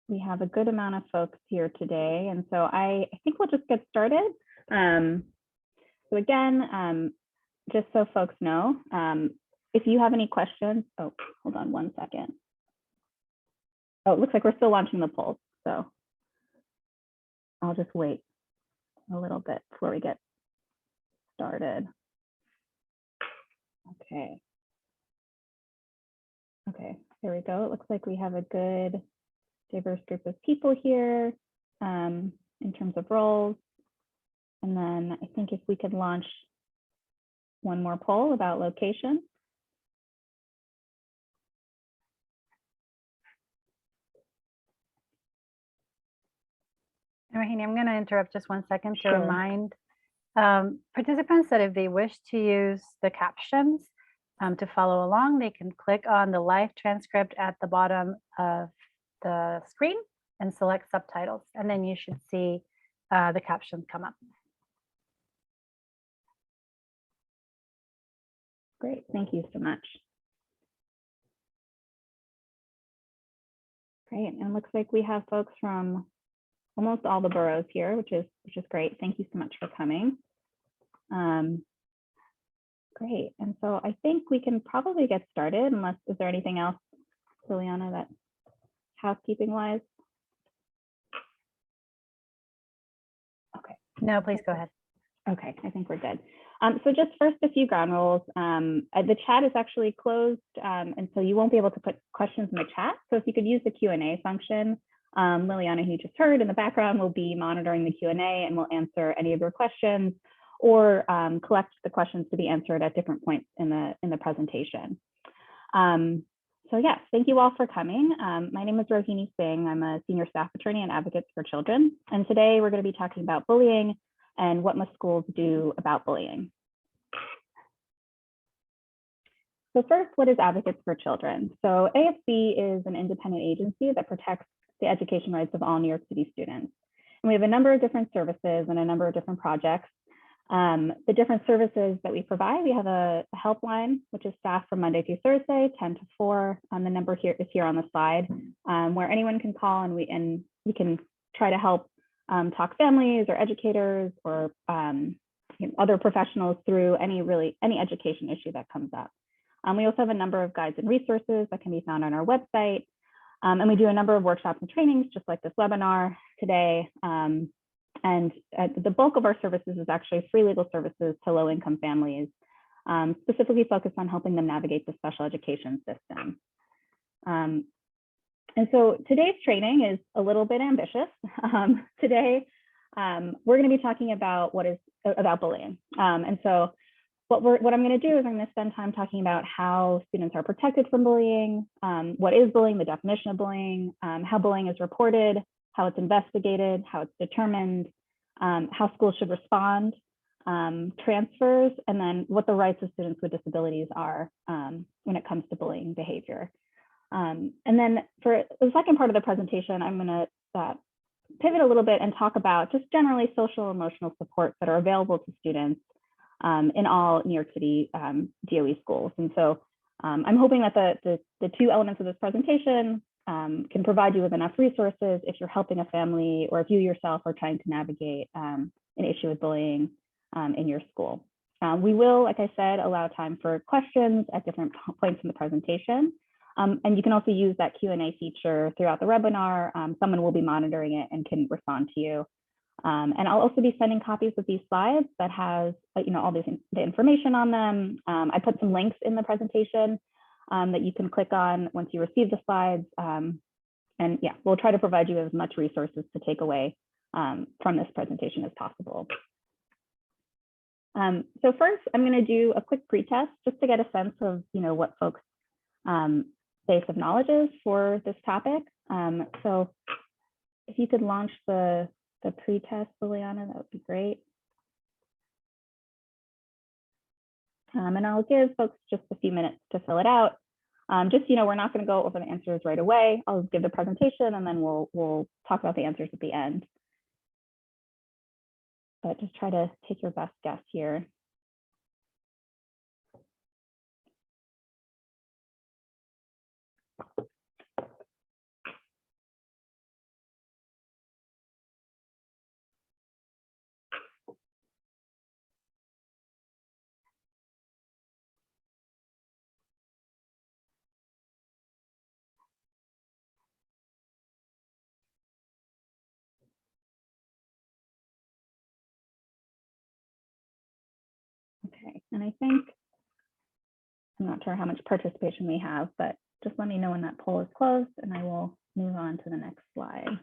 we have a good amount of folks here today, and so I think we'll just get started. So again, just so folks know, if you have any questions, oh, hold on one second. Oh, it looks like we're still launching the polls, so I'll just wait a little bit before we get started. Okay. Okay, there we go. It looks like we have a good diverse group of people here in terms of roles. And then I think if we could launch one more poll about location. Rohini, I'm going to interrupt just 1 second to remind participants that if they wish to use the captions to follow along, they can click on the live transcript at the bottom of the screen and select subtitles, and then you should see the captions come up. Great, thank you so much. Great, and it looks like we have folks from almost all the boroughs here, which is great. Thank you so much for coming. Great, and so I think we can probably get started unless, is there anything else, Liliana, that housekeeping wise? Okay. No, please go ahead. Okay, I think we're good. So just first, a few ground rules. The chat is actually closed, and so you won't be able to put questions in the chat. So if you could use the Q&A function, Liliana, who you just heard in the background, will be monitoring the Q&A and will answer any of your questions or collect the questions to be answered at different points in the presentation. So yes, thank you all for coming. My name is Rohini Singh. I'm a senior staff attorney and advocate for children. And today we're going to be talking about bullying and what must schools do about bullying. So first, what is Advocates for Children? So AFC is an independent agency that protects the education rights of all New York City students. And we have a number of different services and a number of different projects. The different services that we provide, we have a helpline, which is staffed from Monday through Thursday, 10 to 4. The number here is here on the slide, where anyone can call and we can try to help talk families or educators or other professionals through any education issue that comes up. We also have a number of guides and resources that can be found on our website. And we do a number of workshops and trainings, just like this webinar today. And the bulk of our services is actually free legal services to low-income families, specifically focused on helping them navigate the special education system. And so today's training is a little bit ambitious. Today, we're going to be talking about about bullying. And so what I'm going to do is I'm going to spend time talking about how students are protected from bullying, what is bullying, the definition of bullying, how bullying is reported, how it's investigated, how it's determined, how schools should respond, transfers, and then what the rights of students with disabilities are when it comes to bullying behavior. And then for the second part of the presentation, I'm going to pivot a little bit and talk about just generally social emotional supports that are available to students in all New York City DOE schools. And so I'm hoping that the two elements of this presentation can provide you with enough resources if you're helping a family or if you yourself are trying to navigate an issue with bullying in your school. We will, like I said, allow time for questions at different points in the presentation. And you can also use that Q&A feature throughout the webinar. Someone will be monitoring it and can respond to you. And I'll also be sending copies of these slides that has all the information on them. I put some links in the presentation that you can click on once you receive the slides. And yeah, we'll try to provide you with as much resources to take away from this presentation as possible. So first, I'm going to do a quick pretest just to get a sense of what folks' base of knowledge is for this topic. So if you could launch the pretest, Liliana, that would be great. And I'll give folks just a few minutes to fill it out. We're not going to go over the answers right away. I'll give the presentation and then we'll talk about the answers at the end. But just try to take your best guess here. Okay, and I think, I'm not sure how much participation we have, but just let me know when that poll is closed and I will move on to the next slide.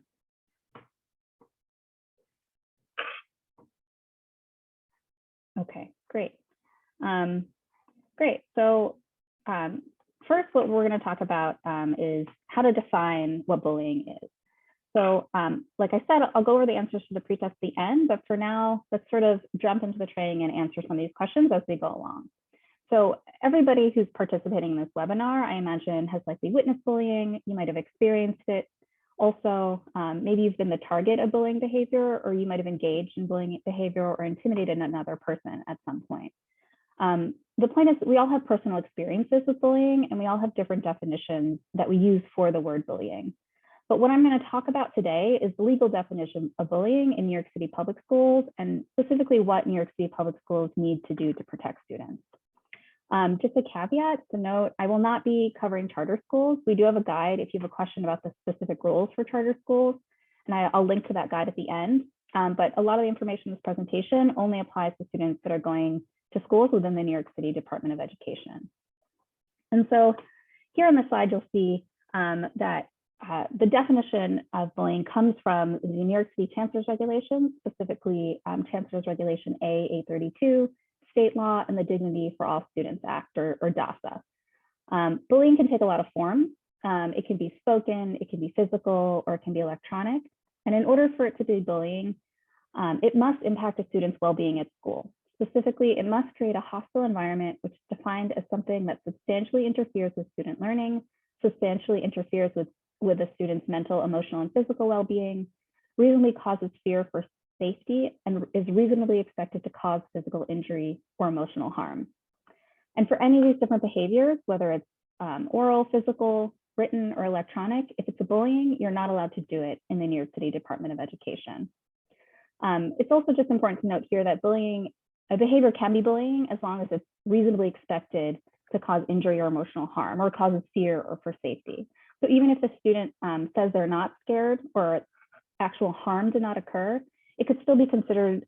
Okay, great. Great. So first, what we're going to talk about is how to define what bullying is. So like I said, I'll go over the answers to the pretest at the end, but for now, let's sort of jump into the training and answer some of these questions as we go along. So everybody who's participating in this webinar, I imagine, has likely witnessed bullying. You might have experienced it. Also, maybe you've been the target of bullying behavior, or you might have engaged in bullying behavior or intimidated another person at some point. The point is we all have personal experiences with bullying, and we all have different definitions that we use for the word bullying. But what I'm going to talk about today is the legal definition of bullying in New York City public schools, and specifically what New York City public schools need to do to protect students. Just a caveat to note, I will not be covering charter schools. We do have a guide if you have a question about the specific rules for charter schools, and I'll link to that guide at the end. But a lot of the information in this presentation only applies to students that are going to schools within the New York City Department of Education. And so here on the slide, you'll see that the definition of bullying comes from the New York City Chancellor's Regulations, specifically Chancellor's Regulation A832, state law, and the Dignity for All Students Act, or DASA. Bullying can take a lot of forms. It can be spoken, it can be physical, or it can be electronic. And in order for it to be bullying, it must impact a student's well-being at school. Specifically, it must create a hostile environment, which is defined as something that substantially interferes with student learning, substantially interferes with a student's mental, emotional, and physical well-being, reasonably causes fear for safety, and is reasonably expected to cause physical injury or emotional harm. And for any of these different behaviors, whether it's oral, physical, written, or electronic, if it's a bullying, you're not allowed to do it in the New York City Department of Education. It's also just important to note here that bullying, a behavior can be bullying as long as it's reasonably expected to cause injury or emotional harm, or causes fear or for safety. So even if the student says they're not scared or actual harm did not occur, it could still be considered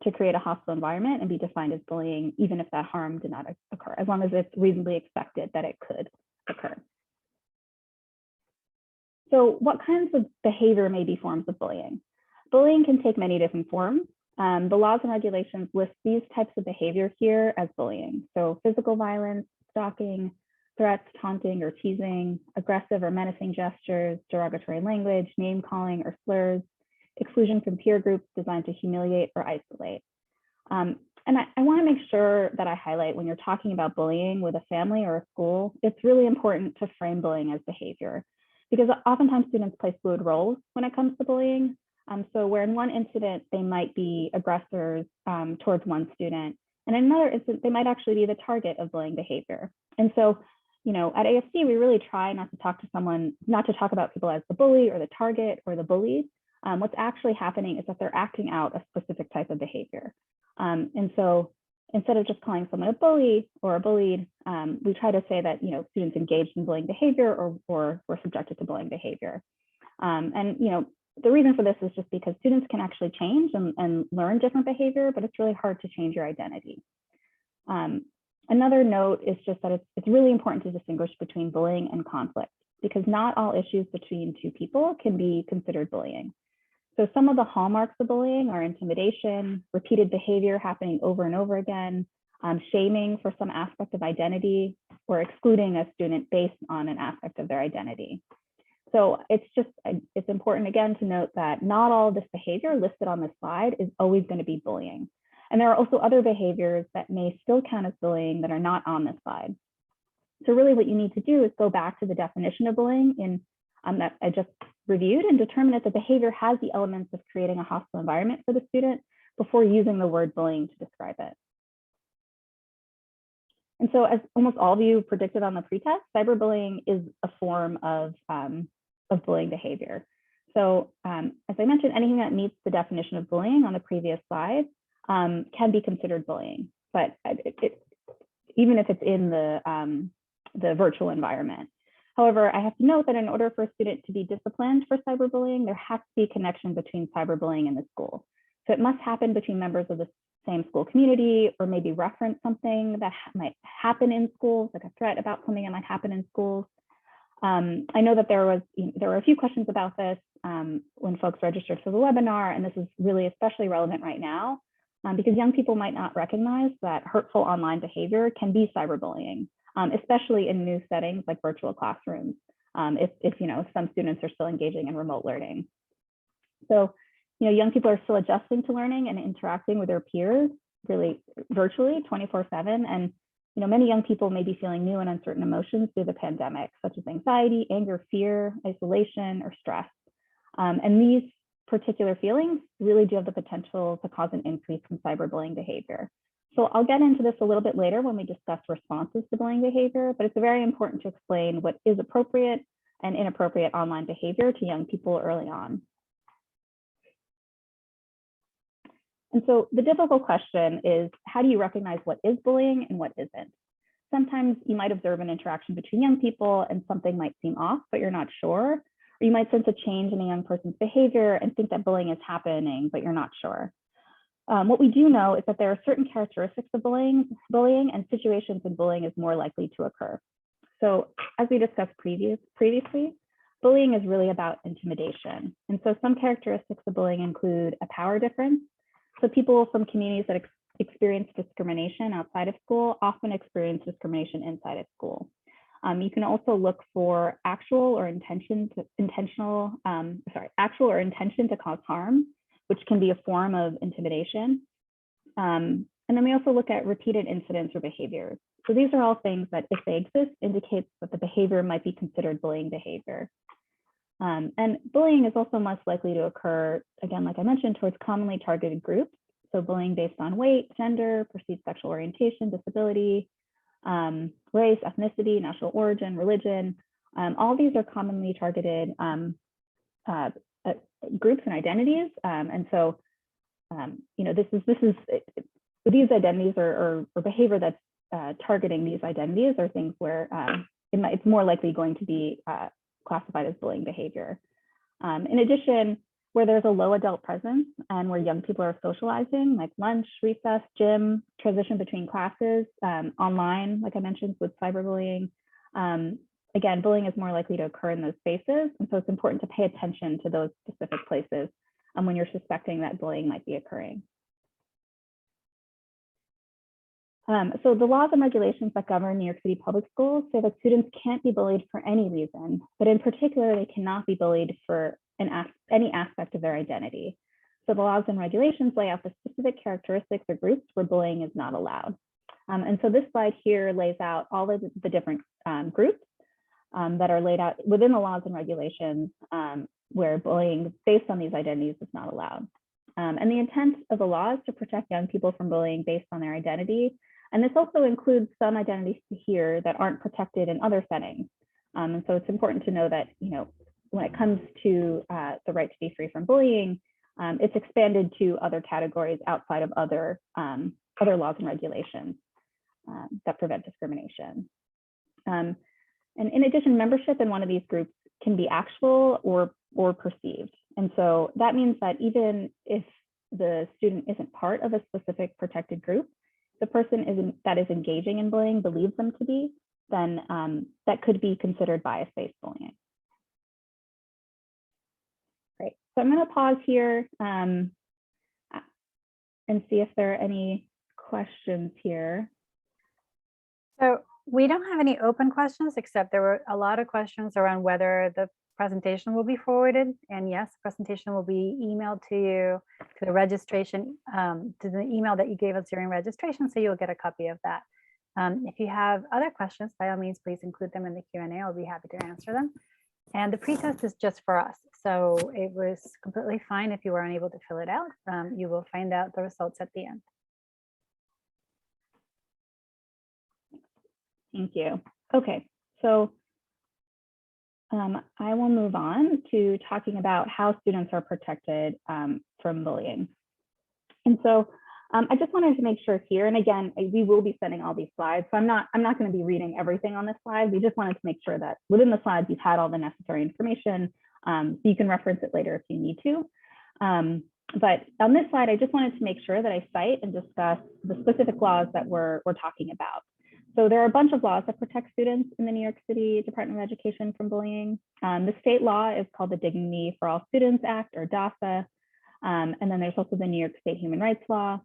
to create a hostile environment and be defined as bullying, even if that harm did not occur, as long as it's reasonably expected that it could occur. So what kinds of behavior may be forms of bullying? Bullying can take many different forms. The laws and regulations list these types of behavior here as bullying. So physical violence, stalking, threats, taunting or teasing, aggressive or menacing gestures, derogatory language, name calling or slurs, exclusion from peer groups designed to humiliate or isolate. And I want to make sure that I highlight when you're talking about bullying with a family or a school, it's really important to frame bullying as behavior, because oftentimes students play fluid roles when it comes to bullying. So where in one incident, they might be aggressors towards one student, and in another instance, they might actually be the target of bullying behavior. And so, you know, at AFC, we really try not to talk about people as the bully or the target or the bullied. What's actually happening is that they're acting out a specific type of behavior. And so instead of just calling someone a bully or a bullied, we try to say that, you know, students engaged in bullying behavior or were subjected to bullying behavior. And, you know, the reason for this is just because students can actually change and learn different behavior, but it's really hard to change your identity. Another note is just that it's really important to distinguish between bullying and conflict, because not all issues between two people can be considered bullying. So some of the hallmarks of bullying are intimidation, repeated behavior happening over and over again, shaming for some aspect of identity, or excluding a student based on an aspect of their identity. So it's important again to note that not all of this behavior listed on this slide is always going to be bullying. And there are also other behaviors that may still count as bullying that are not on this slide. So really what you need to do is go back to the definition of bullying that I just reviewed and determine if the behavior has the elements of creating a hostile environment for the student before using the word bullying to describe it. And so as almost all of you predicted on the pretest, cyberbullying is a form of bullying behavior. So as I mentioned, anything that meets the definition of bullying on the previous slide can be considered bullying, but even if it's in the virtual environment. However, I have to note that in order for a student to be disciplined for cyberbullying, there has to be a connection between cyberbullying and the school. So it must happen between members of the same school community, or maybe reference something that might happen in schools, like a threat about something that might happen in schools. I know that there were a few questions about this when folks registered for the webinar, and this is really especially relevant right now because young people might not recognize that hurtful online behavior can be cyberbullying, especially in new settings like virtual classrooms, if some students are still engaging in remote learning. So, young people are still adjusting to learning and interacting with their peers really virtually 24/7. And, many young people may be feeling new and uncertain emotions through the pandemic, such as anxiety, anger, fear, isolation, or stress. And these particular feelings really do have the potential to cause an increase in cyberbullying behavior. So I'll get into this a little bit later when we discuss responses to bullying behavior, but it's very important to explain what is appropriate and inappropriate online behavior to young people early on. And so the difficult question is, how do you recognize what is bullying and what isn't? Sometimes you might observe an interaction between young people and something might seem off, but you're not sure. Or you might sense a change in a young person's behavior and think that bullying is happening, but you're not sure. What we do know is that there are certain characteristics of bullying and situations when bullying is more likely to occur. So as we discussed previously, bullying is really about intimidation. And so some characteristics of bullying include a power difference. So people from communities that experience discrimination outside of school often experience discrimination inside of school. You can also look for actual or intention to cause harm, which can be a form of intimidation. And then we also look at repeated incidents or behaviors. So these are all things that, if they exist, indicates that the behavior might be considered bullying behavior. And bullying is also most likely to occur, again, like I mentioned, towards commonly targeted groups. So bullying based on weight, gender, perceived sexual orientation, disability, race, ethnicity, national origin, religion. All these are commonly targeted groups and identities. And so, these identities or behavior that's targeting these identities are things where it's more likely going to be classified as bullying behavior. In addition, where there's a low adult presence and where young people are socializing, like lunch, recess, gym, transition between classes, online, like I mentioned with cyberbullying, again, bullying is more likely to occur in those spaces. And so it's important to pay attention to those specific places when you're suspecting that bullying might be occurring. So the laws and regulations that govern New York City public schools say that students can't be bullied for any reason, but in particular, they cannot be bullied for any aspect of their identity. So the laws and regulations lay out the specific characteristics or groups where bullying is not allowed. And so this slide here lays out all of the different groups that are laid out within the laws and regulations where bullying based on these identities is not allowed. And the intent of the law is to protect young people from bullying based on their identity. And this also includes some identities here that aren't protected in other settings. And so it's important to know that, when it comes to the right to be free from bullying, it's expanded to other categories outside of other laws and regulations that prevent discrimination. And in addition, membership in one of these groups can be actual or perceived. And so that means that even if the student isn't part of a specific protected group, the person that is engaging in bullying believes them to be, then that could be considered bias-based bullying. Great. So I'm going to pause here and see if there are any questions here. So we don't have any open questions, except there were a lot of questions around whether the presentation will be forwarded. And yes, the presentation will be emailed to you to the registration, to the email that you gave us during registration. So you'll get a copy of that. If you have other questions, by all means, please include them in the Q&A. I'll be happy to answer them. And the pretest is just for us. So it was completely fine if you were unable to fill it out. You will find out the results at the end. Thank you. Okay, so I will move on to talking about how students are protected from bullying. And so I just wanted to make sure here, and again, we will be sending all these slides, so I'm not going to be reading everything on this slide. We just wanted to make sure that within the slides you've had all the necessary information, so you can reference it later if you need to. But on this slide, I just wanted to make sure that I cite and discuss the specific laws that we're talking about. So there are a bunch of laws that protect students in the New York City Department of Education from bullying. The state law is called the Dignity for All Students Act, or DASA. And then there's also the New York State Human Rights Law.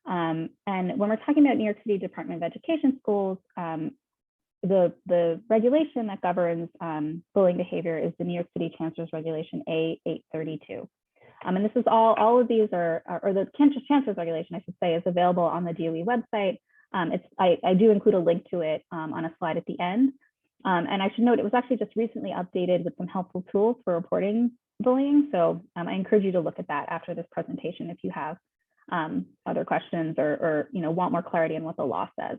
And when we're talking about New York City Department of Education schools, the regulation that governs bullying behavior is the New York City Chancellor's Regulation A832. And this is all of these or the Chancellor's Regulation, I should say, is available on the DOE website. I do include a link to it on a slide at the end. And I should note, it was actually just recently updated with some helpful tools for reporting bullying. So I encourage you to look at that after this presentation if you have other questions or want more clarity on what the law says.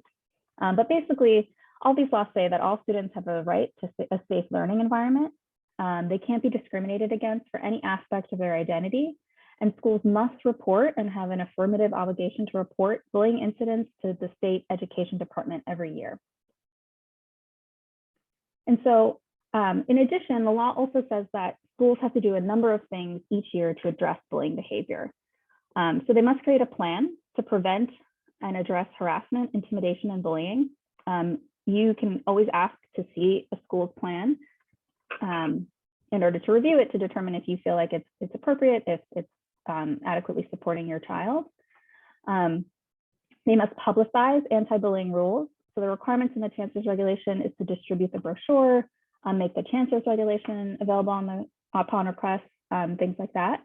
But basically, all these laws say that all students have a right to a safe learning environment. They can't be discriminated against for any aspect of their identity, and schools must report and have an affirmative obligation to report bullying incidents to the state education department every year. And so in addition, the law also says that schools have to do a number of things each year to address bullying behavior. So they must create a plan to prevent and address harassment, intimidation, and bullying. You can always ask to see a school's plan in order to review it to determine if you feel like it's appropriate, if it's adequately supporting your child. They must publicize anti-bullying rules. So the requirements in the Chancellor's Regulation is to distribute the brochure, make the Chancellor's Regulation available upon request, things like that.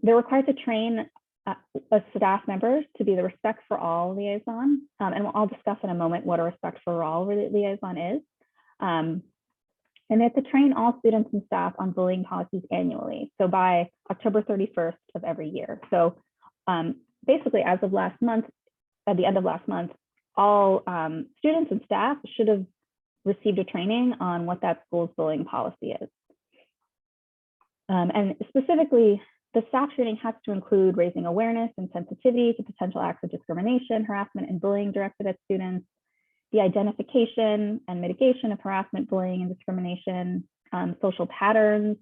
They're required to train staff members to be the Respect for All liaison. And I'll discuss in a moment what a Respect for All liaison is. And they have to train all students and staff on bullying policies annually. So by October 31st of every year. So basically, as of last month, at the end of last month, all students and staff should have received a training on what that school's bullying policy is. And specifically, the staff training has to include raising awareness and sensitivity to potential acts of discrimination, harassment, and bullying directed at students, the identification and mitigation of harassment, bullying, and discrimination, social patterns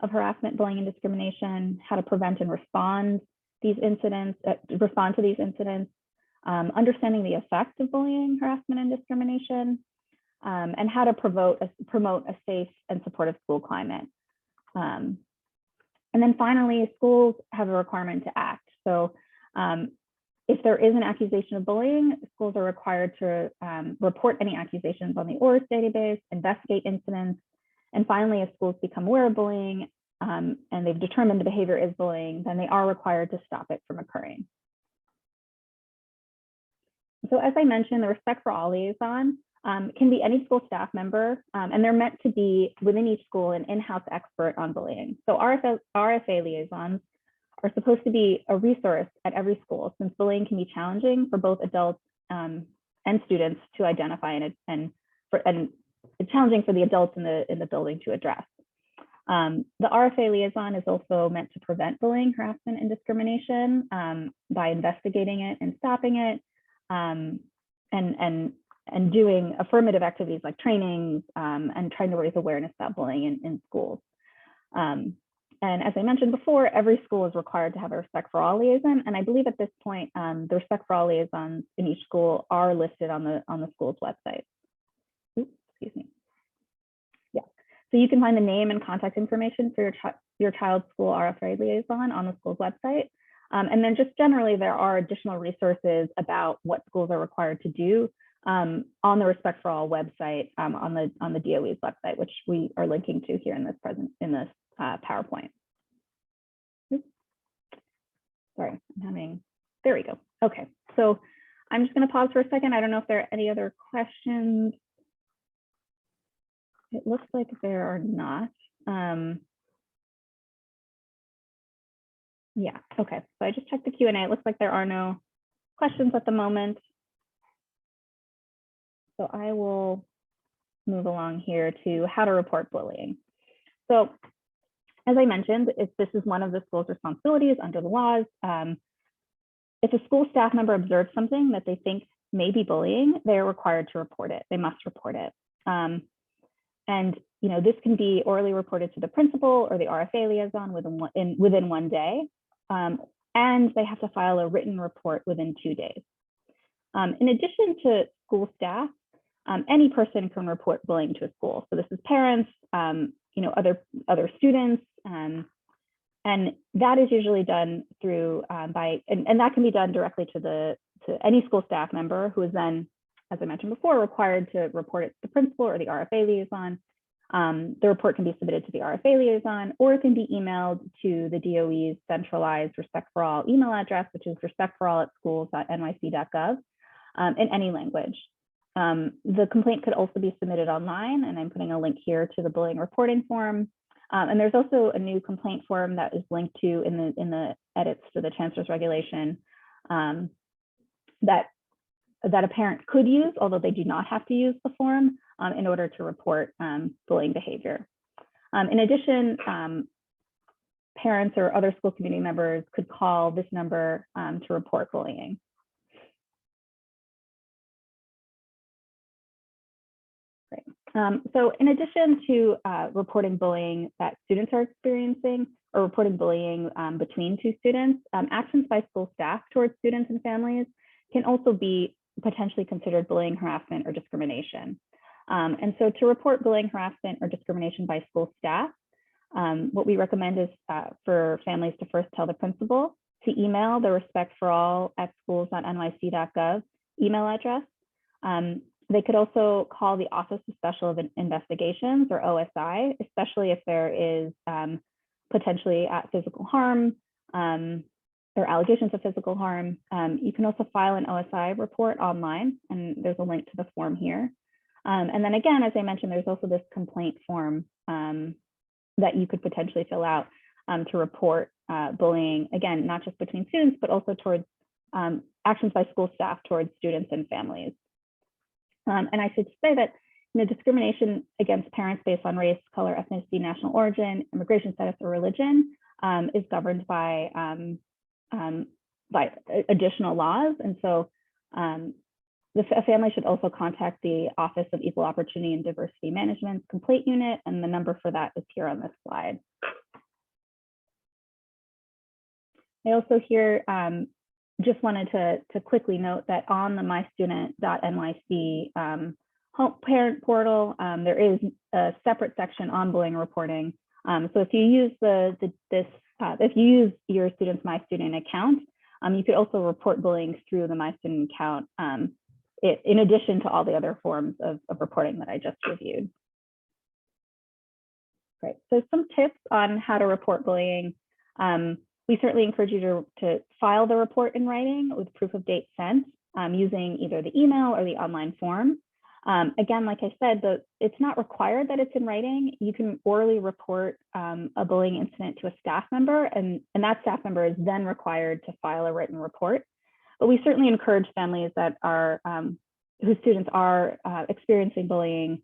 of harassment, bullying, and discrimination, how to prevent and respond to these incidents, understanding the effects of bullying, harassment, and discrimination, and how to promote a safe and supportive school climate. And then finally, schools have a requirement to act. So if there is an accusation of bullying, schools are required to report any accusations on the ORS database, investigate incidents, and finally, if schools become aware of bullying and they've determined the behavior is bullying, then they are required to stop it from occurring. So as I mentioned, the Respect for All liaison can be any school staff member, and they're meant to be within each school an in-house expert on bullying. So RFA liaisons are supposed to be a resource at every school, since bullying can be challenging for both adults and students to identify and challenging for the adults in the building to address. The RFA liaison is also meant to prevent bullying, harassment, and discrimination by investigating it and stopping it, and doing affirmative activities like trainings and trying to raise awareness about bullying in schools. And as I mentioned before, every school is required to have a Respect for All liaison. And I believe at this point, the Respect for All liaisons in each school are listed on the school's website. Oops, excuse me. Yeah, so you can find the name and contact information for your child's school RFA liaison on the school's website. And then just generally, there are additional resources about what schools are required to do on the Respect for All website on the DOE's website, which we are linking to here in this PowerPoint. Oops. Sorry, there we go. Okay, so I'm just going to pause for a second. I don't know if there are any other questions. It looks like there are not. Yeah, okay, so I just checked the Q&A. It looks like there are no questions at the moment. So I will move along here to how to report bullying. So as I mentioned, this is one of the school's responsibilities under the laws. If a school staff member observes something that they think may be bullying, they're required to report it. They must report it. And this can be orally reported to the principal or the RFA liaison within one day. and they have to file a written report within 2 days. In addition to school staff, any person can report bullying to a school. So this is parents, other students, and that is usually done through and that can be done directly to any school staff member, who is then, as I mentioned before, required to report it to the principal or the RFA liaison. The report can be submitted to the RFA liaison, or it can be emailed to the DOE's centralized Respect for All email address, which is respectforall@schools.nyc.gov, in any language. The complaint could also be submitted online, and I'm putting a link here to the bullying reporting form. And there's also a new complaint form that is linked to in the edits to the Chancellor's regulation that a parent could use, although they do not have to use the form in order to report bullying behavior. In addition, parents or other school community members could call this number to report bullying. Great. So in addition to reporting bullying that students are experiencing, or reporting bullying between two students, actions by school staff towards students and families can also be potentially considered bullying, harassment, or discrimination. And so to report bullying, harassment, or discrimination by school staff, what we recommend is for families to first tell the principal to email the respectforall@schools.nyc.gov email address. They could also call the Office of Special Investigations, or OSI, especially if there is potentially physical harm or allegations of physical harm. You can also file an OSI report online, and there's a link to the form here. And then again, as I mentioned, there's also this complaint form that you could potentially fill out to report bullying, again, not just between students, but also towards actions by school staff towards students and families. And I should say that discrimination against parents based on race, color, ethnicity, national origin, immigration status, or religion is governed by additional laws. And so a family should also contact the Office of Equal Opportunity and Diversity Management's complaint unit, and the number for that is here on this slide. I also here just wanted to quickly note that on the mystudent.nyc home parent portal, there is a separate section on bullying reporting. So if you use if you use your student's MyStudent account, you could also report bullying through the MyStudent account, in addition to all the other forms of reporting that I just reviewed. Great. So some tips on how to report bullying. We certainly encourage you to file the report in writing with proof of date sent using either the email or the online form. Again, like I said, it's not required that it's in writing. You can orally report a bullying incident to a staff member, and that staff member is then required to file a written report. But we certainly encourage families that are whose students are experiencing bullying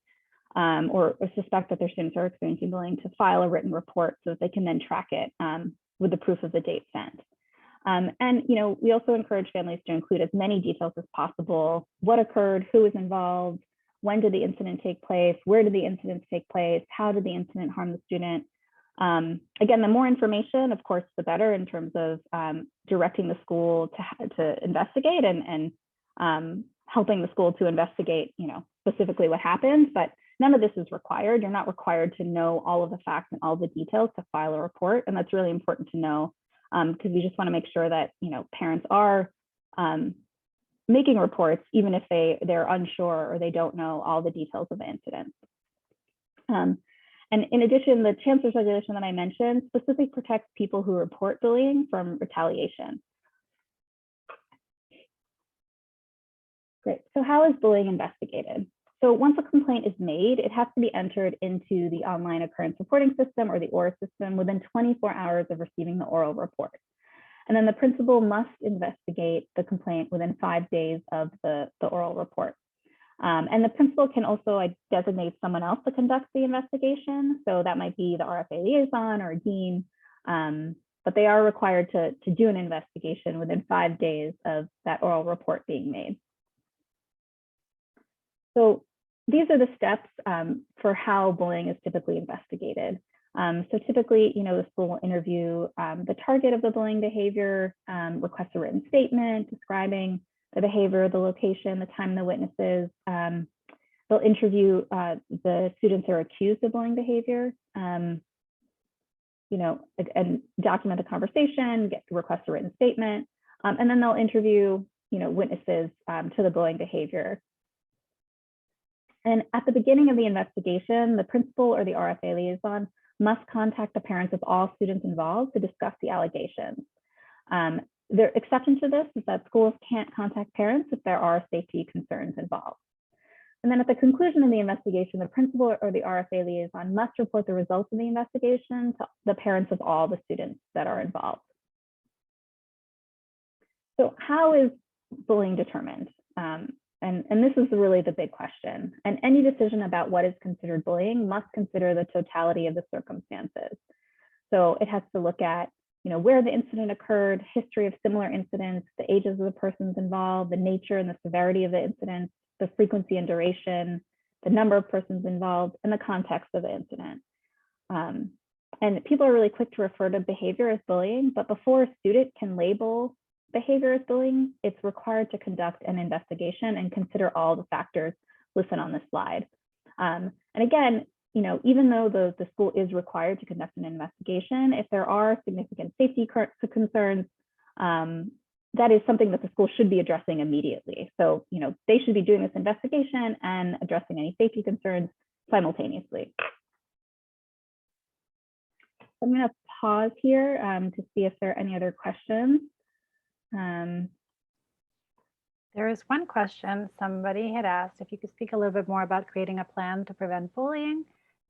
or suspect that their students are experiencing bullying to file a written report so that they can then track it with the proof of the date sent. And we also encourage families to include as many details as possible: what occurred, who was involved, when did the incident take place, where did the incident take place, how did the incident harm the student. Again, the more information, of course, the better in terms of directing the school to investigate and helping the school to investigate, specifically what happened. But none of this is required. You're not required to know all of the facts and all the details to file a report, and that's really important to know because we just want to make sure that parents are making reports, even if they're unsure or they don't know all the details of the incident. And in addition, the Chancellor's regulation that I mentioned specifically protects people who report bullying from retaliation. Great. So how is bullying investigated? So once a complaint is made, it has to be entered into the online occurrence reporting system, or the ORR system, within 24 hours of receiving the oral report. And then the principal must investigate the complaint within 5 days of the oral report. And the principal can also designate someone else to conduct the investigation. So that might be the RFA liaison or a dean, but they are required to do an investigation within 5 days of that oral report being made. So these are the steps for how bullying is typically investigated. So typically, the school will interview the target of the bullying behavior, request a written statement describing the behavior, the location, the time, the witnesses. They'll interview the students who are accused of bullying behavior, and document the conversation, request a written statement, and then they'll interview, witnesses to the bullying behavior. And at the beginning of the investigation, the principal or the RFA liaison must contact the parents of all students involved to discuss the allegations. The exception to this is that schools can't contact parents if there are safety concerns involved. And then at the conclusion of the investigation, the principal or the RFA liaison must report the results of the investigation to the parents of all the students that are involved. So how is bullying determined? And this is really the big question. And any decision about what is considered bullying must consider the totality of the circumstances. So it has to look at, where the incident occurred, history of similar incidents, the ages of the persons involved, the nature and the severity of the incident, the frequency and duration, the number of persons involved, and the context of the incident. And people are really quick to refer to behavior as bullying, but before a student can label behavior as bullying, it's required to conduct an investigation and consider all the factors listed on this slide. And again, even though the school is required to conduct an investigation, if there are significant safety concerns, that is something that the school should be addressing immediately. So, they should be doing this investigation and addressing any safety concerns simultaneously. I'm going to pause here to see if there are any other questions. There is one question somebody had asked if you could speak a little bit more about creating a plan to prevent bullying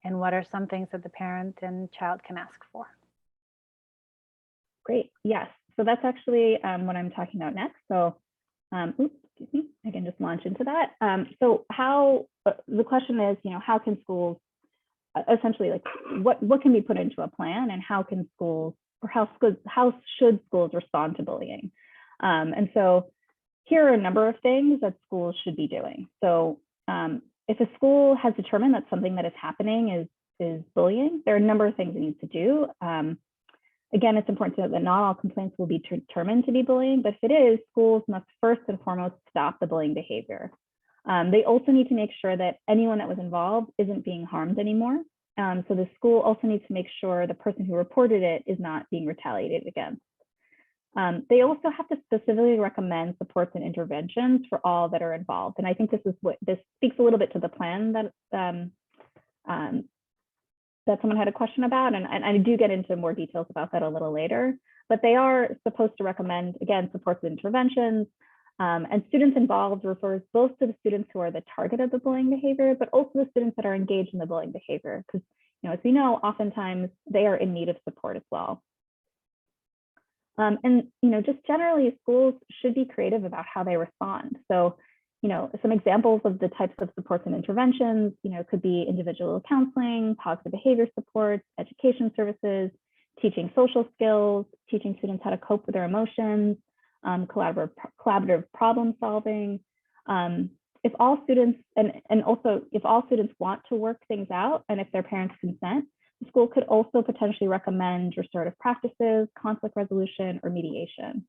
and what are some things that the parent and child can ask for. Great, yes. So that's actually what I'm talking about next. So, excuse me, I can just launch into that. So the question is, how can schools essentially, like, what can be put into a plan, and how can schools, or how should schools respond to bullying? And so here are a number of things that schools should be doing. So if a school has determined that something that is happening is bullying, there are a number of things it needs to do. Again, it's important to note that not all complaints will be determined to be bullying, but if it is, schools must first and foremost stop the bullying behavior. They also need to make sure that anyone that was involved isn't being harmed anymore. So the school also needs to make sure the person who reported it is not being retaliated against. They also have to specifically recommend supports and interventions for all that are involved. And I think this speaks a little bit to the plan that someone had a question about, and I do get into more details about that a little later, but they are supposed to recommend, again, supports and interventions, and students involved refers both to the students who are the target of the bullying behavior, but also the students that are engaged in the bullying behavior, because, as we know, oftentimes they are in need of support as well. And, just generally, schools should be creative about how they respond. So, some examples of the types of supports and interventions, could be individual counseling, positive behavior supports, education services, teaching social skills, teaching students how to cope with their emotions, collaborative problem solving. If all students, and also if all students want to work things out, and if their parents consent, the school could also potentially recommend restorative practices, conflict resolution, or mediation.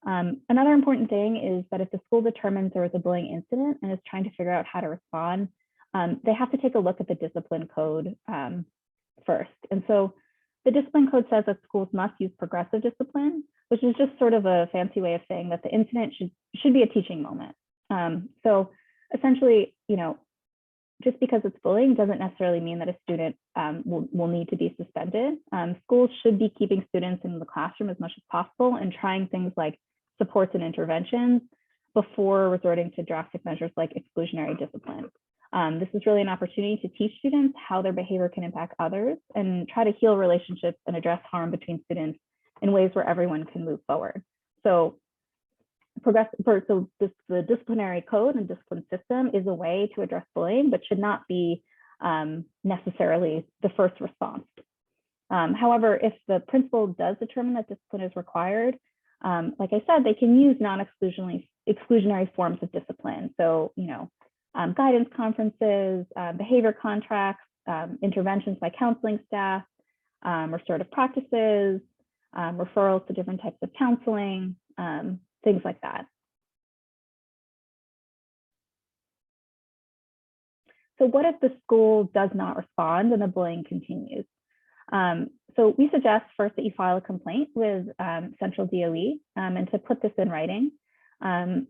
Another important thing is that if the school determines there was a bullying incident and is trying to figure out how to respond, they have to take a look at the discipline code first. And so the discipline code says that schools must use progressive discipline, which is just sort of a fancy way of saying that the incident should be a teaching moment. So essentially, just because it's bullying doesn't necessarily mean that a student will need to be suspended. Schools should be keeping students in the classroom as much as possible and trying things like supports and interventions before resorting to drastic measures like exclusionary discipline. This is really an opportunity to teach students how their behavior can impact others and try to heal relationships and address harm between students in ways where everyone can move forward. So the disciplinary code and discipline system is a way to address bullying, but should not be necessarily the first response. However, if the principal does determine that discipline is required, like I said, they can use non-exclusionary forms of discipline. So, guidance conferences, behavior contracts, interventions by counseling staff, restorative practices, referrals to different types of counseling, things like that. So what if the school does not respond and the bullying continues? So we suggest first that you file a complaint with Central DOE and to put this in writing. And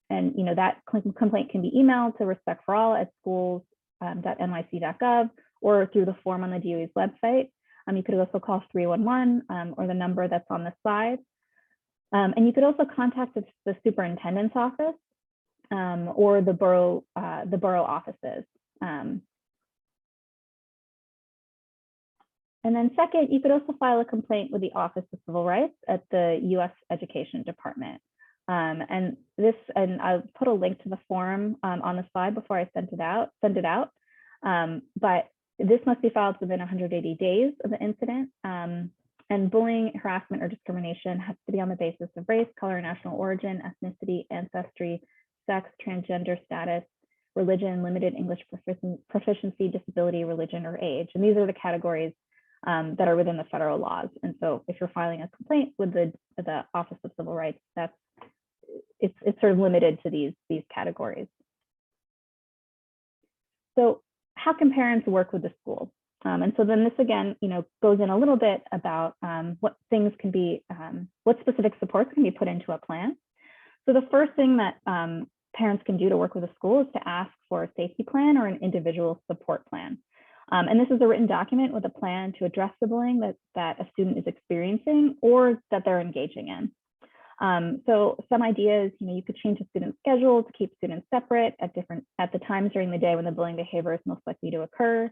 that complaint can be emailed to respectforall@schools.nyc.gov or through the form on the DOE's website. You could also call 311 or the number that's on the slide. And you could also contact the superintendent's office or the borough offices. And then second, you could also file a complaint with the Office of Civil Rights at the U.S. Education Department. And I'll put a link to the form on the slide before I send it out. But this must be filed within 180 days of the incident. And bullying, harassment, or discrimination has to be on the basis of race, color, national origin, ethnicity, ancestry, sex, transgender status, religion, limited English proficiency, disability, religion, or age. And these are the categories that are within the federal laws. And so if you're filing a complaint with the Office of Civil Rights, it's sort of limited to these categories. So how can parents work with the school? And so then this again, goes in a little bit about what things can be, what specific supports can be put into a plan. So the first thing that parents can do to work with a school is to ask for a safety plan or an individual support plan. And this is a written document with a plan to address the bullying that a student is experiencing or that they're engaging in. So some ideas, you could change a student's schedule to keep students separate at the times during the day when the bullying behavior is most likely to occur.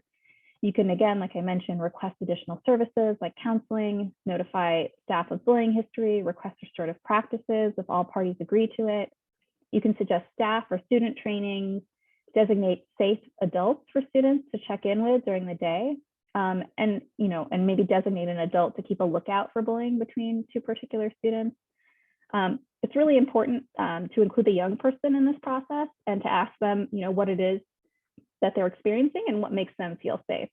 You can, again, like I mentioned, request additional services like counseling, notify staff of bullying history, request restorative practices if all parties agree to it. You can suggest staff or student trainings, designate safe adults for students to check in with during the day, and maybe designate an adult to keep a lookout for bullying between two particular students. It's really important to include the young person in this process and to ask them, what it is that they're experiencing and what makes them feel safe.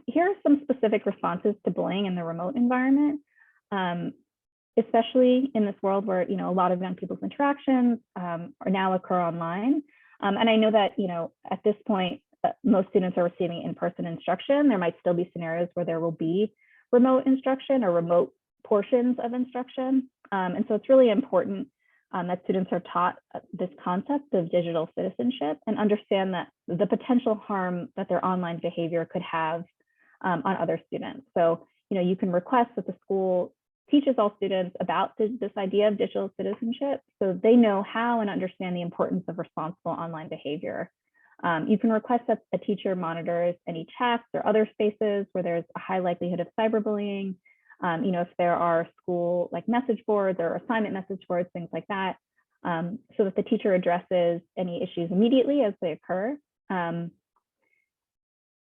Here are some specific responses to bullying in the remote environment, especially in this world where, a lot of young people's interactions now occur online. And I know that, at this point, most students are receiving in-person instruction. There might still be scenarios where there will be remote instruction or remote portions of instruction. And so it's really important that students are taught this concept of digital citizenship and understand that the potential harm that their online behavior could have on other students. So, you can request that the school teaches all students about this idea of digital citizenship so they know how and understand the importance of responsible online behavior. You can request that a teacher monitors any chats or other spaces where there's a high likelihood of cyberbullying. If there are school message boards or assignment message boards, things like that, so that the teacher addresses any issues immediately as they occur.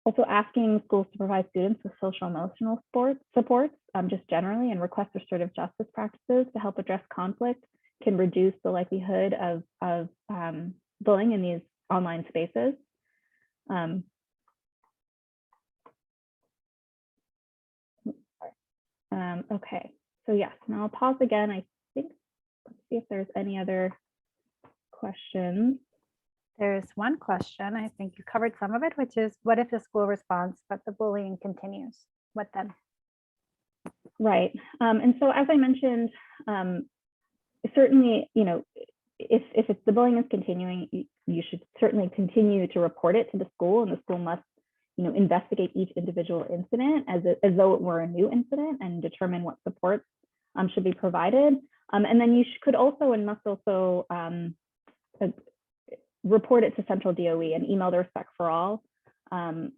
Also asking schools to provide students with social emotional supports just generally, and request restorative justice practices to help address conflict can reduce the likelihood of bullying in these online spaces. Okay, so yes, now I'll pause again. I think, let's see if there's any other questions. There's one question, I think you covered some of it, which is, what if the school responds, but the bullying continues? What then? Right, and so as I mentioned, certainly, if the bullying is continuing, you should certainly continue to report it to the school, and the school must investigate each individual incident as though it were a new incident and determine what supports should be provided. And then you could also and must also report it to Central DOE and email the Respect for All, the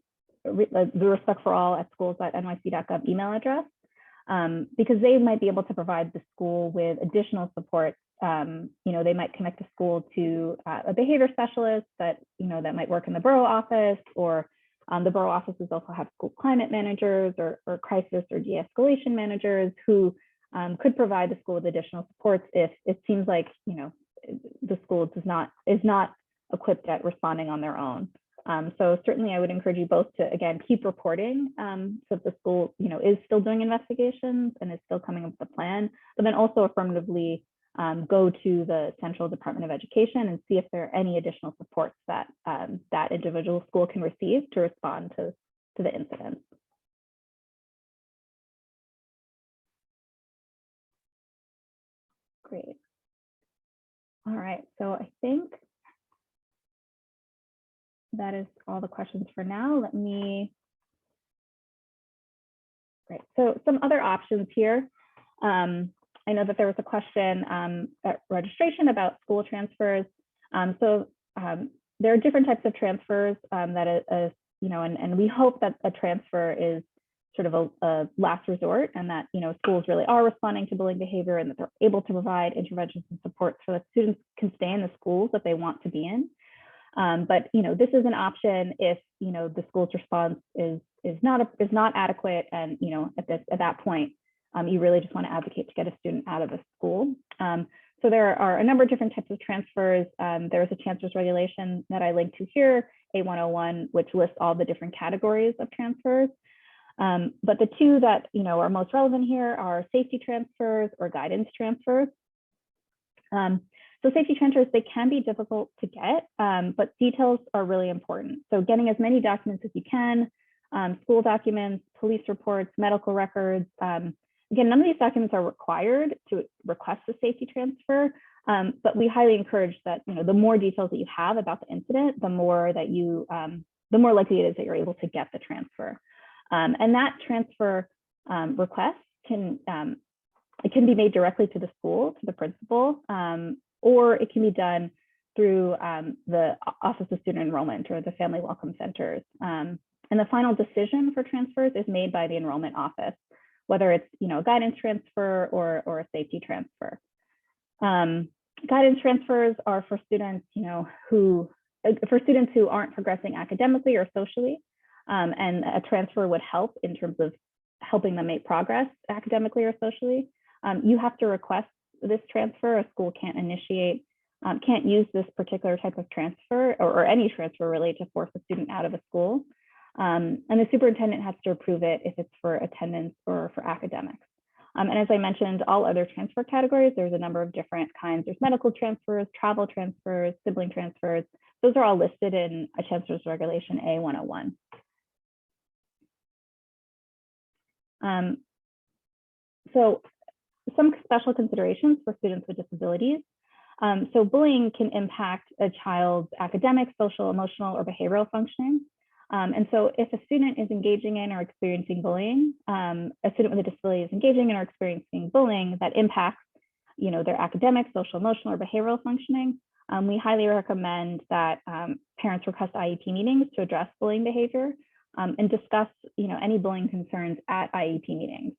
Respect for All at schools.nyc.gov email address, because they might be able to provide the school with additional support. They might connect the school to a behavior specialist that might work in the borough office, or the borough offices also have school climate managers or crisis or de-escalation managers who could provide the school with additional supports if it seems like the school is not equipped at responding on their own. So certainly I would encourage you both to, again, keep reporting so that the school, is still doing investigations and is still coming up with a plan, but then also affirmatively go to the Central Department of Education and see if there are any additional supports that that individual school can receive to respond to the incident. Great. All right, so I think that is all the questions for now. Great. So some other options here. I know that there was a question at registration about school transfers. There are different types of transfers that and we hope that a transfer is sort of a last resort, and that schools really are responding to bullying behavior and that they're able to provide interventions and supports so that students can stay in the schools that they want to be in. But this is an option if the school's response is not adequate, and at that point you really just want to advocate to get a student out of the school. So there are a number of different types of transfers. There is a transfers regulation that I linked to here, A101, which lists all the different categories of transfers. But the two that are most relevant here are safety transfers or guidance transfers. So safety transfers, they can be difficult to get, but details are really important. So getting as many documents as you can, school documents, police reports, medical records. Again, none of these documents are required to request a safety transfer, but we highly encourage that the more details that you have about the incident, the more likely it is that you're able to get the transfer. And that transfer request can be made directly to the school, to the principal, or it can be done through the Office of Student Enrollment or the Family Welcome Centers. And the final decision for transfers is made by the enrollment office, whether it's a guidance transfer or a safety transfer. Guidance transfers are for students who aren't progressing academically or socially, and a transfer would help in terms of helping them make progress academically or socially. You have to request this transfer. A school can't use this particular type of transfer or any transfer really to force a student out of a school. And the superintendent has to approve it if it's for attendance or for academics. And as I mentioned, all other transfer categories, there's a number of different kinds. There's medical transfers, travel transfers, sibling transfers. Those are all listed in a transfers regulation A101. So some special considerations for students with disabilities. So bullying can impact a child's academic, social, emotional, or behavioral functioning. And so if a student is engaging in or experiencing bullying, a student with a disability is engaging in or experiencing bullying that impacts their academic, social, emotional, or behavioral functioning, we highly recommend that parents request IEP meetings to address bullying behavior and discuss any bullying concerns at IEP meetings.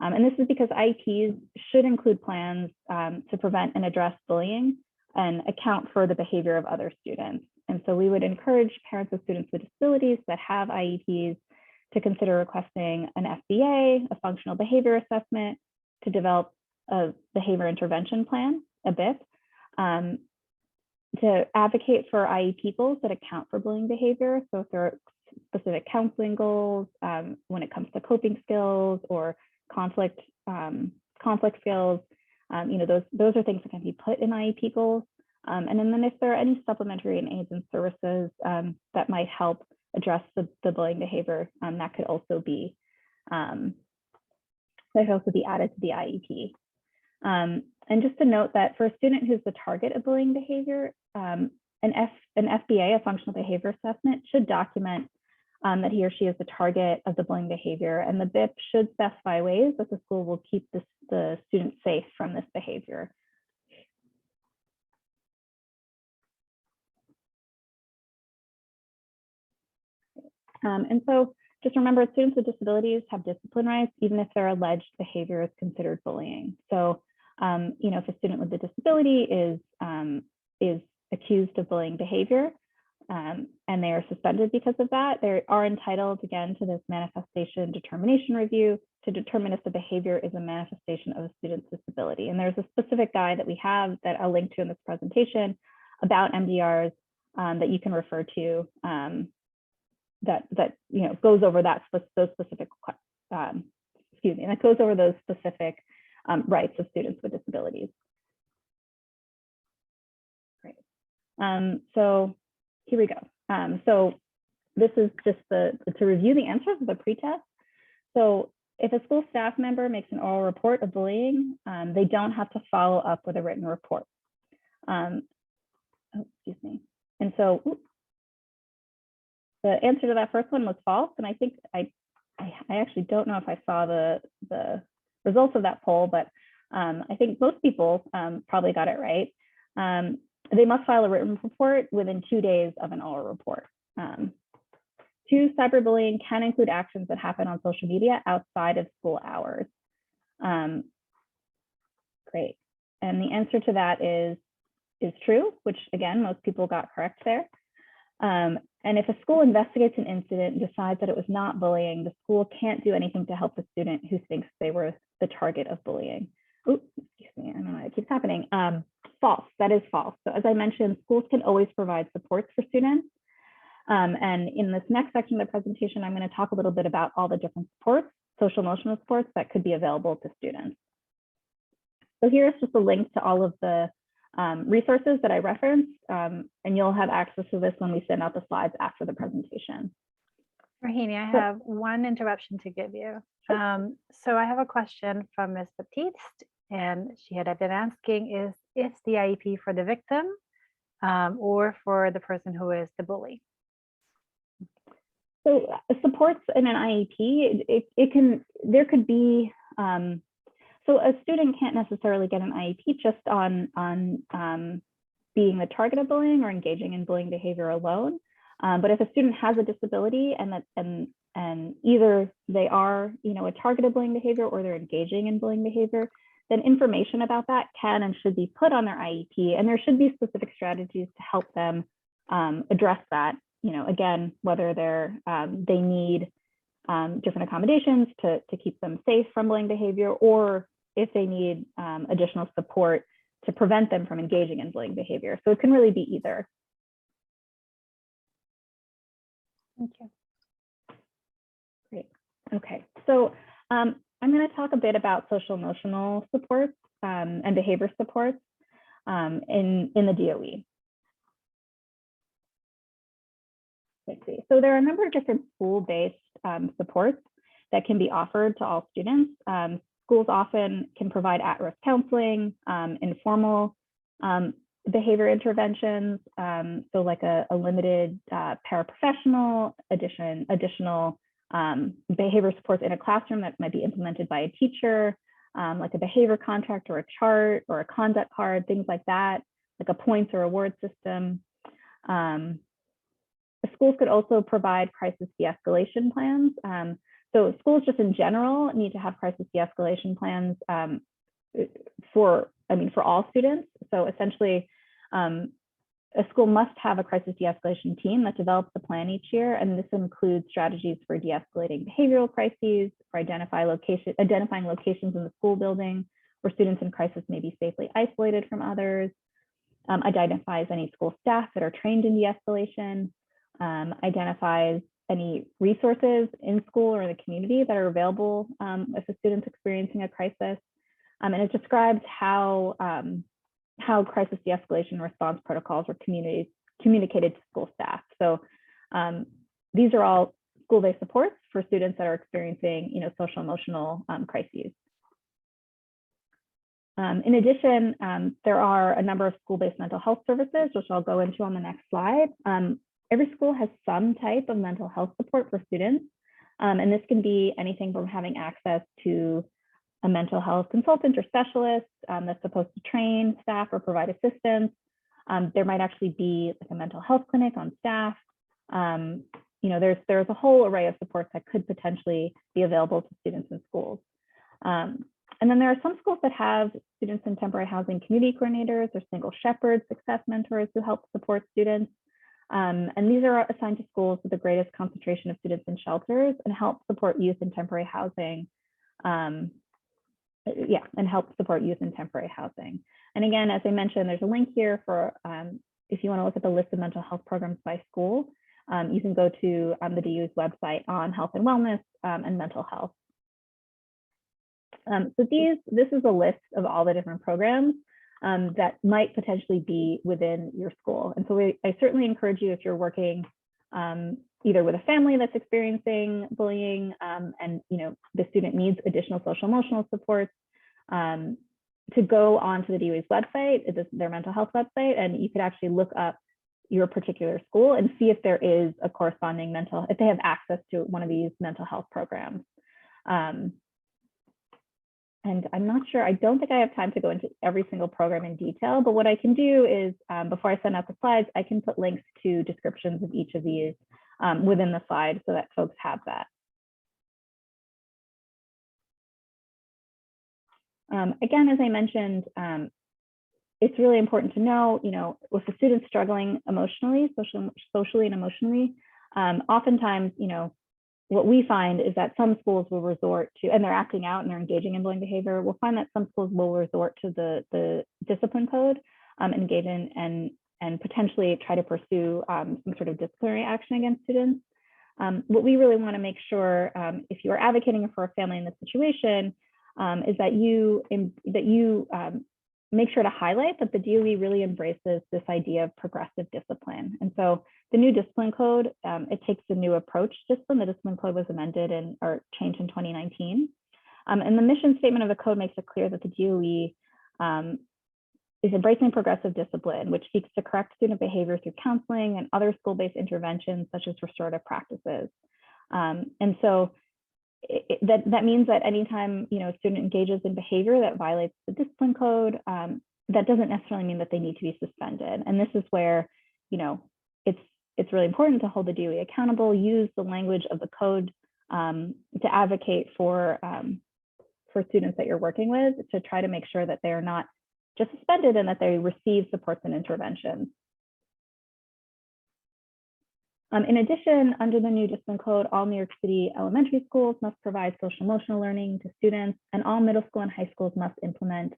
And this is because IEPs should include plans to prevent and address bullying and account for the behavior of other students. And so we would encourage parents of students with disabilities that have IEPs to consider requesting an FBA, a functional behavior assessment, to develop a behavior intervention plan, a BIP, to advocate for IEP goals that account for bullying behavior. So if there are specific counseling goals when it comes to coping skills or conflict skills, those are things that can be put in IEP goals. And then if there are any supplementary and aids and services that might help address the bullying behavior, that could also be added to the IEP. And just to note that for a student who's the target of bullying behavior, an FBA, a functional behavior assessment, should document that he or she is the target of the bullying behavior, and the BIP should specify ways that the school will keep the student safe from this behavior. And so just remember, students with disabilities have discipline rights, even if their alleged behavior is considered bullying. So, if a student with a disability is accused of bullying behavior and they are suspended because of that, they are entitled, again, to this manifestation determination review to determine if the behavior is a manifestation of a student's disability. And there's a specific guide that we have that I'll link to in this presentation about MDRs that you can refer to that goes over those specific that goes over those specific rights of students with disabilities. Great. So here we go. So this is just to review the answers of the pretest. So if a school staff member makes an oral report of bullying, they don't have to follow up with a written report. Excuse me. And so the answer to that first one was false. And I think I actually don't know if I saw the results of that poll, but I think most people probably got it right. They must file a written report within 2 days of an oral report. 2, cyberbullying can include actions that happen on social media outside of school hours. Great. And the answer to that is true, which again, most people got correct there. And if a school investigates an incident and decides that it was not bullying, the school can't do anything to help the student who thinks they were the target of bullying. Oops, excuse me, I don't know why it keeps happening. False, that is false. So as I mentioned, schools can always provide supports for students. And in this next section of the presentation, I'm going to talk a little bit about all the different supports, social emotional supports that could be available to students. So here's just a link to all of the resources that I referenced, and you'll have access to this when we send out the slides after the presentation. Rahini, I have one interruption to give you. Sure. So I have a question from Ms. Baptiste, and she had been asking is the IEP for the victim or for the person who is the bully? So supports in an IEP, there could be, so a student can't necessarily get an IEP just on being the target of bullying or engaging in bullying behavior alone. But if a student has a disability and either they are, a target of bullying behavior or they're engaging in bullying behavior, then information about that can and should be put on their IEP, and there should be specific strategies to help them address that. Again, whether they need different accommodations to keep them safe from bullying behavior, or if they need additional support to prevent them from engaging in bullying behavior. So it can really be either. Thank you. Great. Okay. So I'm going to talk a bit about social emotional supports and behavior supports in the DOE. Let's see. So there are a number of different school-based supports that can be offered to all students. Schools often can provide at-risk counseling, informal behavior interventions, so like a limited paraprofessional, additional behavior supports in a classroom that might be implemented by a teacher, like a behavior contract or a chart or a conduct card, things like that, like a points or award system. Schools could also provide crisis de-escalation plans. So schools just in general need to have crisis de-escalation plans for all students. So essentially, a school must have a crisis de-escalation team that develops a plan each year, and this includes strategies for de-escalating behavioral crises, for identifying locations in the school building where students in crisis may be safely isolated from others, identifies any school staff that are trained in de-escalation, identifies any resources in school or in the community that are available if a student's experiencing a crisis, and it describes how crisis de-escalation response protocols were communicated to school staff. So these are all school-based supports for students that are experiencing, social emotional crises. In addition, there are a number of school-based mental health services, which I'll go into on the next slide. Every school has some type of mental health support for students, and this can be anything from having access to a mental health consultant or specialist that's supposed to train staff or provide assistance. There might actually be like a mental health clinic on staff. There's a whole array of supports that could potentially be available to students in schools. And then there are some schools that have students in temporary housing community coordinators or single shepherd success mentors who help support students. And these are assigned to schools with the greatest concentration of students in shelters and help support youth in temporary housing yeah, and help support youth in temporary housing. And again, as I mentioned, there's a link here for if you want to look at the list of mental health programs by school. You can go to the DU's website on health and wellness and mental health. So this is a list of all the different programs that might potentially be within your school. And so I certainly encourage you, if you're working either with a family that's experiencing bullying and the student needs additional social emotional supports, to go onto the DOE's website, their mental health website, and you could actually look up your particular school and see if there is a corresponding if they have access to one of these mental health programs. And I'm not sure, I don't think I have time to go into every single program in detail, but what I can do is before I send out the slides, I can put links to descriptions of each of these within the slide so that folks have that. Again, as I mentioned, it's really important to know, with the students struggling emotionally, socially and emotionally, oftentimes, what we find is that some schools will resort to, and they're acting out and they're engaging in bullying behavior, we'll find that some schools will resort to the discipline code, engage in and potentially try to pursue some sort of disciplinary action against students. What we really want to make sure, if you are advocating for a family in this situation, is that you make sure to highlight that the DOE really embraces this idea of progressive discipline. And so the new discipline code, it takes a new approach to discipline. The discipline code was amended or changed in 2019. And the mission statement of the code makes it clear that the DOE is embracing progressive discipline, which seeks to correct student behavior through counseling and other school-based interventions, such as restorative practices. And so that means that anytime a student engages in behavior that violates the discipline code, that doesn't necessarily mean that they need to be suspended. And this is where it's really important to hold the DOE accountable, use the language of the code to advocate for students that you're working with, to try to make sure that they are not just suspended and that they receive supports and interventions. In addition, under the new discipline code, all New York City elementary schools must provide social emotional learning to students, and all middle school and high schools must implement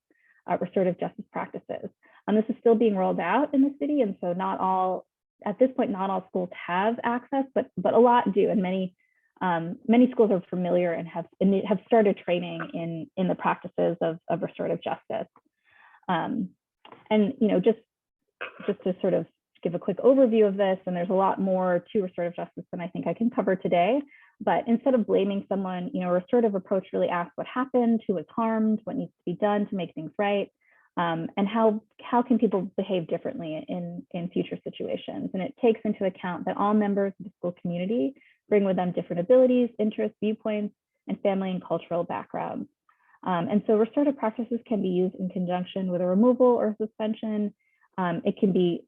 restorative justice practices. This is still being rolled out in the city, and so at this point, not all schools have access, but a lot do, and many schools are familiar and have started training in the practices of restorative justice. And just to sort of give a quick overview of this, and there's a lot more to restorative justice than I think I can cover today. But instead of blaming someone, a restorative approach really asks what happened, who was harmed, what needs to be done to make things right, and how can people behave differently in future situations. And it takes into account that all members of the school community bring with them different abilities, interests, viewpoints, and family and cultural backgrounds. And so restorative practices can be used in conjunction with a removal or a suspension. It can be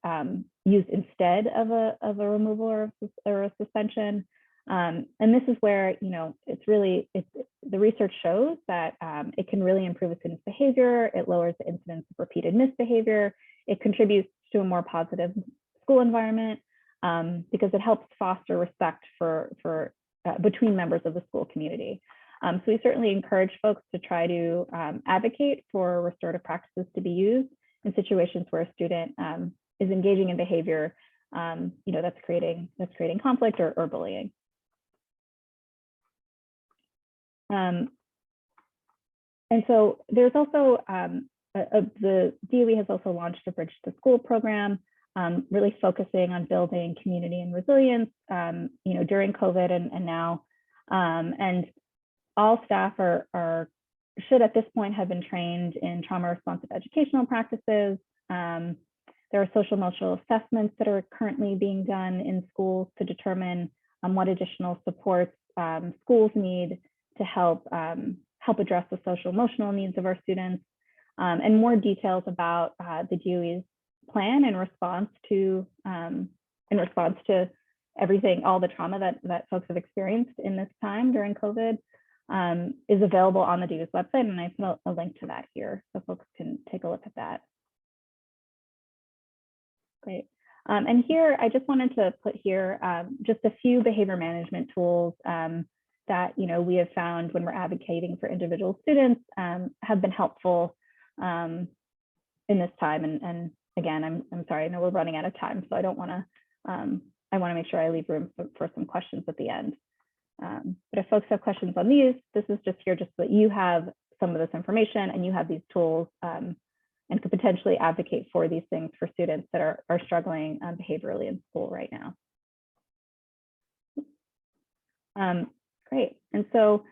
used instead of a removal or a suspension. And this is where, the research shows that it can really improve a student's behavior. It lowers the incidence of repeated misbehavior. It contributes to a more positive school environment because it helps foster respect between members of the school community. So we certainly encourage folks to try to advocate for restorative practices to be used in situations where a student is engaging in behavior, that's creating conflict or bullying. And so there's also the DOE has also launched a Bridge to School program, really focusing on building community and resilience, during COVID and now, and all staff should at this point have been trained in trauma responsive educational practices. There are social emotional assessments that are currently being done in schools to determine what additional supports schools need to help address the social emotional needs of our students, and more details about the DOE's plan in response to everything, all the trauma that folks have experienced in this time during COVID. Is available on the DOE's website, and I put a link to that here so folks can take a look at that. Great. And here, I just wanted to put here just a few behavior management tools that, you know, we have found when we're advocating for individual students have been helpful in this time. And again, I'm sorry, I know we're running out of time, so I don't want to, I want to make sure I leave room for some questions at the end. But if folks have questions on these, this is just here just so that you have some of this information and you have these tools and could potentially advocate for these things for students that are struggling behaviorally in school right now. Great. And so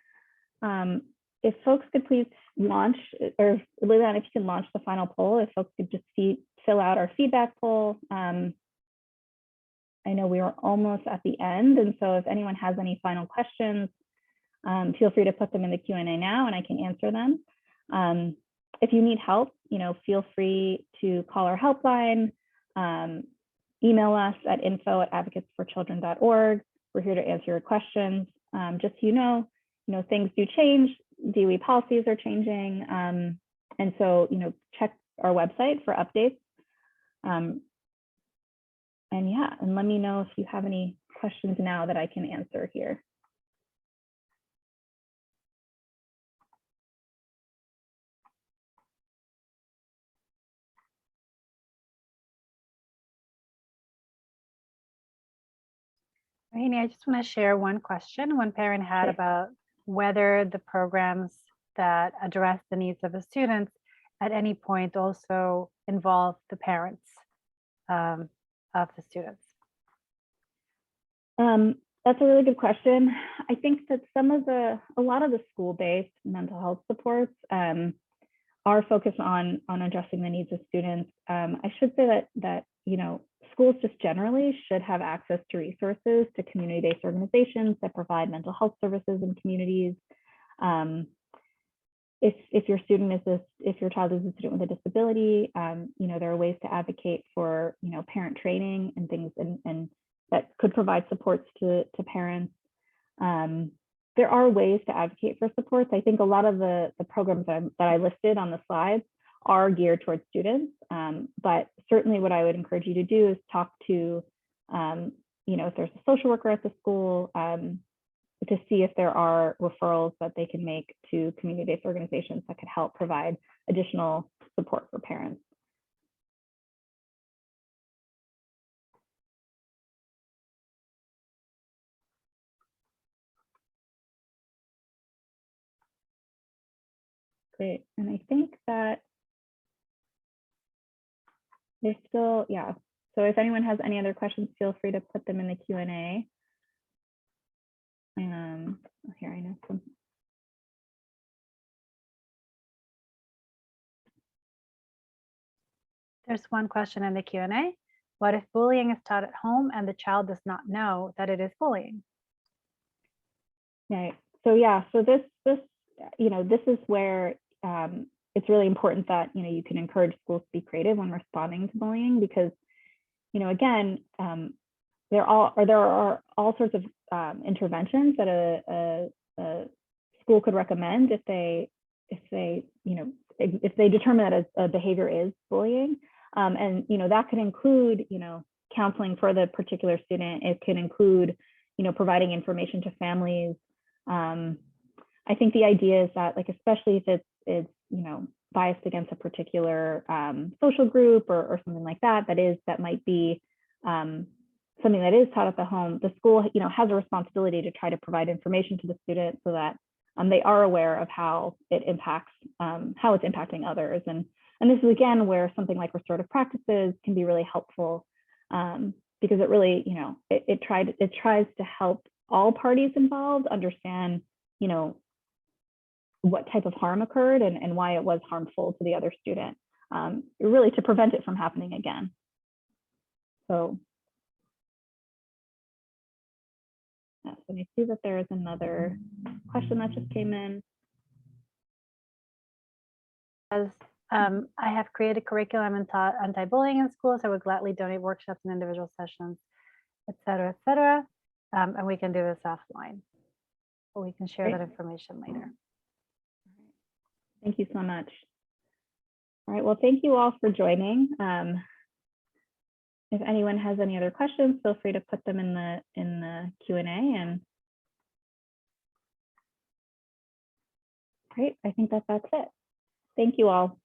if folks could please launch, or Liliana, if you can launch the final poll, if folks could just fill out our feedback poll. I know we are almost at the end, and so if anyone has any final questions, feel free to put them in the Q&A now and I can answer them. If you need help, you know, feel free to call our helpline, email us at info@advocatesforchildren.org. We're here to answer your questions. Just so you know, things do change. DOE policies are changing. And so, you know, check our website for updates. And yeah, and let me know if you have any questions now that I can answer here. Rainey, I just want to share one question one parent had about whether the programs that address the needs of the students at any point also involve the parents of the students. That's a really good question. I think that a lot of the school-based mental health supports are focused on addressing the needs of students. I should say that you know, schools just generally should have access to resources to community-based organizations that provide mental health services in communities. If your child is a student with a disability, you know, there are ways to advocate for, you know, parent training and things, and that could provide supports to parents. There are ways to advocate for supports. I think a lot of the programs that I listed on the slides are geared towards students, but certainly what I would encourage you to do is talk to, you know, if there's a social worker at the school, to see if there are referrals that they can make to community-based organizations that could help provide additional support for parents. Great, and I think that there's still, yeah. So if anyone has any other questions, feel free to put them in the Q&A. Here, I know some. There's one question in the Q&A. What if bullying is taught at home and the child does not know that it is bullying? Right. So yeah, so this you know, this is where it's really important that, you know, you can encourage schools to be creative when responding to bullying, because, you know, again, there are all sorts of interventions that a school could recommend if they you know, if they determine that a behavior is bullying, and you know, that could include, you know, counseling for the particular student. It can include, you know, providing information to families. I think the idea is that, like, especially if it's you know, biased against a particular social group or something like that, that might be something that is taught at the home, the school, you know, has a responsibility to try to provide information to the student so that they are aware of how it impacts, how it's impacting others. And this is again where something like restorative practices can be really helpful, because it really, you know, it tries to help all parties involved understand, you know, what type of harm occurred and why it was harmful to the other student, really to prevent it from happening again. So yes, and I see that there is another question that just came in. As I have created curriculum and taught anti-bullying in schools, I would gladly donate workshops and individual sessions, et cetera, and we can do this offline, but we can share Great. that information later. Thank you so much. All right, well, thank you all for joining. If anyone has any other questions, feel free to put them in the Q&A, and Great. I think that that's it. Thank you all.